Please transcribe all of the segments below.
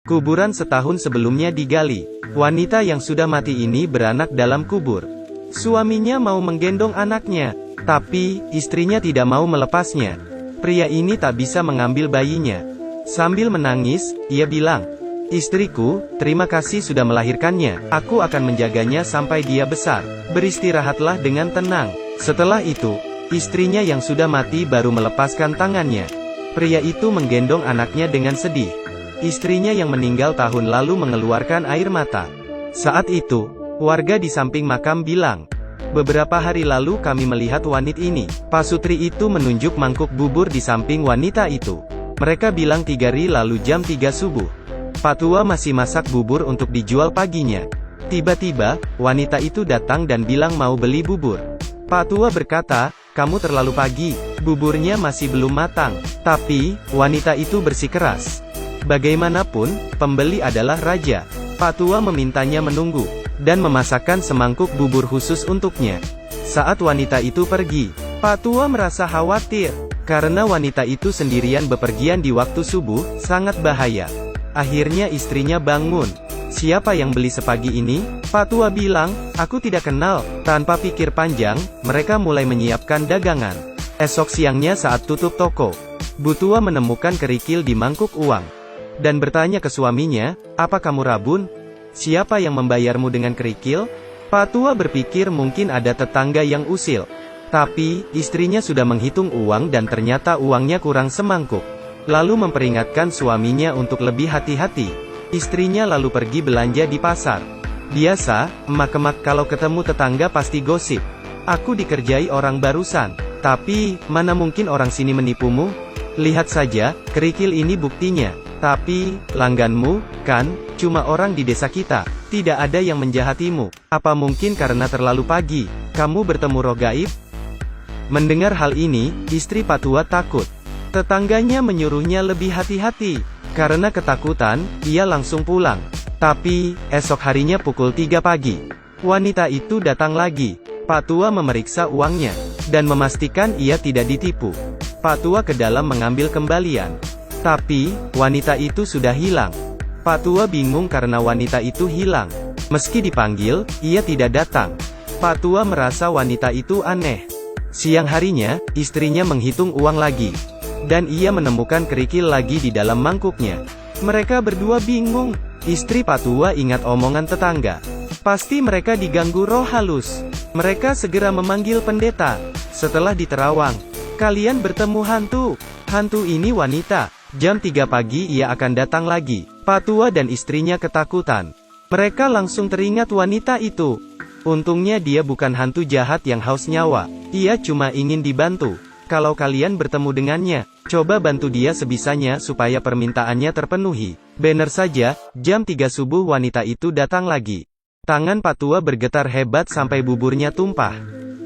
Kuburan setahun sebelumnya digali. Wanita yang sudah mati ini beranak dalam kubur. Suaminya mau menggendong anaknya, tapi istrinya tidak mau melepasnya. Pria ini tak bisa mengambil bayinya. Sambil menangis, ia bilang, "Istriku, terima kasih sudah melahirkannya. Aku akan menjaganya sampai dia besar. Beristirahatlah dengan tenang." Setelah itu, istrinya yang sudah mati baru melepaskan tangannya. Pria itu menggendong anaknya dengan sedih. Istrinya yang meninggal tahun lalu mengeluarkan air mata. Saat itu, warga di samping makam bilang, "Beberapa hari lalu kami melihat wanita ini." Pasutri itu menunjuk mangkuk bubur di samping wanita itu. Mereka bilang 3 hari lalu jam 3 subuh. Pak Tua masih masak bubur untuk dijual paginya. Tiba-tiba, wanita itu datang dan bilang mau beli bubur. Pak Tua berkata, "Kamu terlalu pagi, buburnya masih belum matang." Tapi, wanita itu bersikeras. Bagaimanapun, pembeli adalah raja. Pak Tua memintanya menunggu, dan memasakkan semangkuk bubur khusus untuknya. Saat wanita itu pergi, Pak Tua merasa khawatir, karena wanita itu sendirian bepergian di waktu subuh, sangat bahaya. Akhirnya istrinya bangun. "Siapa yang beli sepagi ini?" Pak Tua bilang, "Aku tidak kenal." Tanpa pikir panjang, mereka mulai menyiapkan dagangan. Esok siangnya saat tutup toko, Bu Tua menemukan kerikil di mangkuk uang. Dan bertanya ke suaminya, "Apa kamu rabun? Siapa yang membayarmu dengan kerikil?" Pak Tua berpikir mungkin ada tetangga yang usil. Tapi, istrinya sudah menghitung uang dan ternyata uangnya kurang semangkuk. Lalu memperingatkan suaminya untuk lebih hati-hati. Istrinya lalu pergi belanja di pasar. Biasa, emak-emak kalau ketemu tetangga pasti gosip. "Aku dikerjai orang barusan. Tapi, mana mungkin orang sini menipumu? Lihat saja, kerikil ini buktinya. Tapi, langganmu, kan, cuma orang di desa kita. Tidak ada yang menjahatimu. Apa mungkin karena terlalu pagi, kamu bertemu roh gaib?" Mendengar hal ini, istri Pak Tua takut. Tetangganya menyuruhnya lebih hati-hati. Karena ketakutan, ia langsung pulang. Tapi, esok harinya pukul 3 pagi, wanita itu datang lagi. Pak Tua memeriksa uangnya, dan memastikan ia tidak ditipu. Pak Tua ke dalam mengambil kembalian. Tapi, wanita itu sudah hilang. Pak Tua bingung karena wanita itu hilang. Meski dipanggil, ia tidak datang. Pak Tua merasa wanita itu aneh. Siang harinya, istrinya menghitung uang lagi. Dan ia menemukan kerikil lagi di dalam mangkuknya. Mereka berdua bingung. Istri Pak Tua ingat omongan tetangga. Pasti mereka diganggu roh halus. Mereka segera memanggil pendeta. Setelah diterawang, "Kalian bertemu hantu. Hantu ini wanita. Jam 3 pagi ia akan datang lagi." Pak Tua dan istrinya ketakutan. Mereka langsung teringat wanita itu. Untungnya dia bukan hantu jahat yang haus nyawa. Ia cuma ingin dibantu. Kalau kalian bertemu dengannya, coba bantu dia sebisanya supaya permintaannya terpenuhi. Benar saja, jam 3 subuh wanita itu datang lagi. Tangan Pak Tua bergetar hebat sampai buburnya tumpah.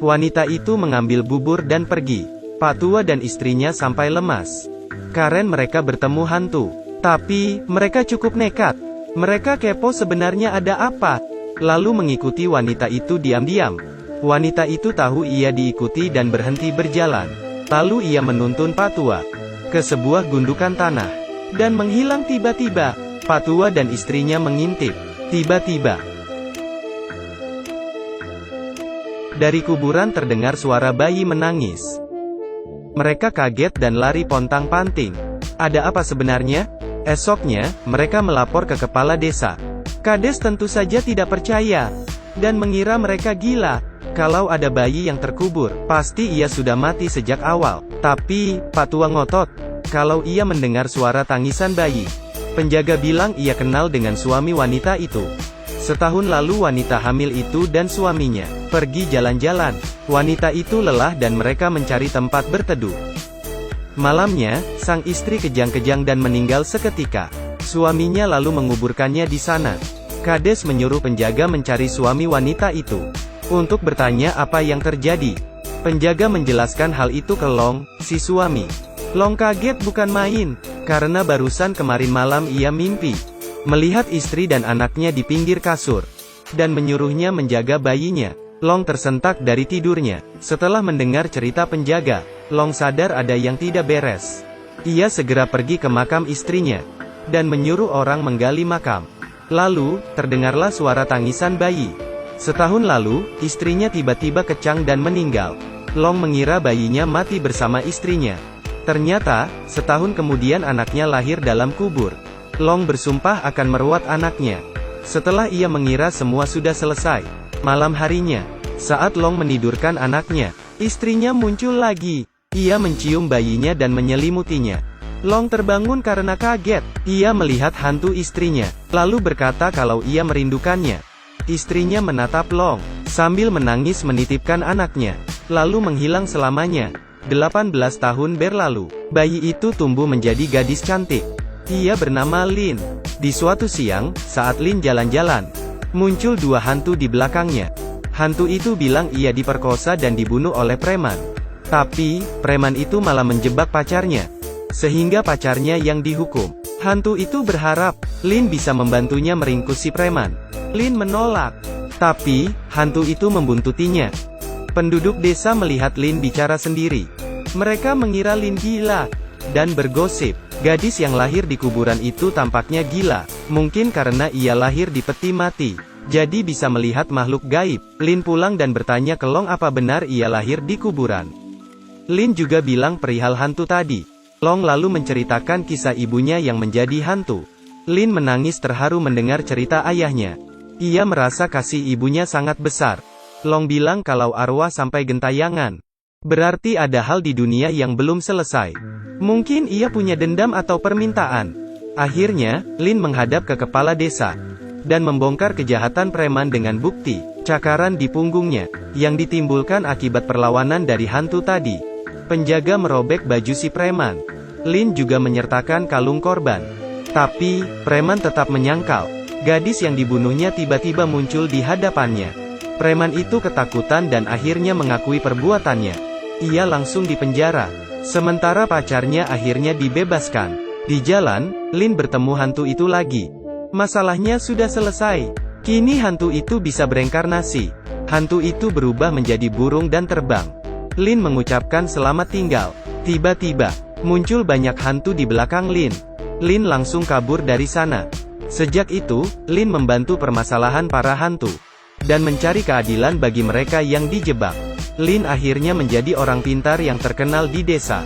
Wanita itu mengambil bubur dan pergi. Pak Tua dan istrinya sampai lemas. Karen mereka bertemu hantu. Tapi, mereka cukup nekat. Mereka kepo sebenarnya ada apa. Lalu mengikuti wanita itu diam-diam. Wanita itu tahu ia diikuti dan berhenti berjalan. Lalu ia menuntun Pak Tua ke sebuah gundukan tanah. Dan menghilang tiba-tiba. Pak Tua dan istrinya mengintip. Tiba-tiba, dari kuburan terdengar suara bayi menangis. Mereka kaget dan lari pontang-panting. Ada apa sebenarnya? Esoknya, mereka melapor ke kepala desa. Kades tentu saja tidak percaya, dan mengira mereka gila. Kalau ada bayi yang terkubur, pasti ia sudah mati sejak awal. Tapi, Pak Tua ngotot. Kalau ia mendengar suara tangisan bayi, penjaga bilang ia kenal dengan suami wanita itu. Setahun lalu wanita hamil itu dan suaminya pergi jalan-jalan. Wanita itu lelah dan mereka mencari tempat berteduh. Malamnya, sang istri kejang-kejang dan meninggal seketika. Suaminya lalu menguburkannya di sana. Kades menyuruh penjaga mencari suami wanita itu untuk bertanya apa yang terjadi. Penjaga menjelaskan hal itu ke Long, si suami. Long kaget bukan main, karena barusan kemarin malam ia mimpi melihat istri dan anaknya di pinggir kasur, dan menyuruhnya menjaga bayinya. Long tersentak dari tidurnya. Setelah mendengar cerita penjaga, Long sadar ada yang tidak beres. Ia segera pergi ke makam istrinya. dan menyuruh orang menggali makam. Lalu, terdengarlah suara tangisan bayi. Setahun lalu, istrinya tiba-tiba kecang dan meninggal. Long mengira bayinya mati bersama istrinya. Ternyata, setahun kemudian anaknya lahir dalam kubur. Long bersumpah akan merawat anaknya. Setelah ia mengira semua sudah selesai, malam harinya, saat Long menidurkan anaknya, istrinya muncul lagi. Ia mencium bayinya dan menyelimutinya. Long terbangun karena kaget. Ia melihat hantu istrinya, lalu berkata kalau ia merindukannya. Istrinya menatap Long, sambil menangis menitipkan anaknya, lalu menghilang selamanya. 18 tahun berlalu, bayi itu tumbuh menjadi gadis cantik. Ia bernama Lin. Di suatu siang, saat Lin jalan-jalan, muncul dua hantu di belakangnya. Hantu itu bilang ia diperkosa dan dibunuh oleh preman. Tapi, preman itu malah menjebak pacarnya, sehingga pacarnya yang dihukum. Hantu itu berharap Lin bisa membantunya meringkus si preman. Lin menolak, tapi hantu itu membuntutinya. Penduduk desa melihat Lin bicara sendiri. Mereka mengira Lin gila, dan bergosip, gadis yang lahir di kuburan itu tampaknya gila, mungkin karena ia lahir di peti mati, jadi bisa melihat makhluk gaib. Lin pulang dan bertanya ke Long apa benar ia lahir di kuburan. Lin juga bilang perihal hantu tadi. Long lalu menceritakan kisah ibunya yang menjadi hantu. Lin menangis terharu mendengar cerita ayahnya. Ia merasa kasih ibunya sangat besar. Long bilang kalau arwah sampai gentayangan. Berarti ada hal di dunia yang belum selesai. Mungkin ia punya dendam atau permintaan. Akhirnya, Lin menghadap ke kepala desa, dan membongkar kejahatan preman dengan bukti, cakaran di punggungnya, yang ditimbulkan akibat perlawanan dari hantu tadi. Penjaga merobek baju si preman. Lin juga menyertakan kalung korban. Tapi, preman tetap menyangkal. Gadis yang dibunuhnya tiba-tiba muncul di hadapannya. Preman itu ketakutan dan akhirnya mengakui perbuatannya. Ia langsung dipenjara. Sementara pacarnya akhirnya dibebaskan. Di jalan, Lin bertemu hantu itu lagi. Masalahnya sudah selesai. Kini hantu itu bisa bereinkarnasi. Hantu itu berubah menjadi burung dan terbang. Lin mengucapkan selamat tinggal. Tiba-tiba, muncul banyak hantu di belakang Lin. Lin langsung kabur dari sana. Sejak itu, Lin membantu permasalahan para hantu, dan mencari keadilan bagi mereka yang dijebak. Lin akhirnya menjadi orang pintar yang terkenal di desa.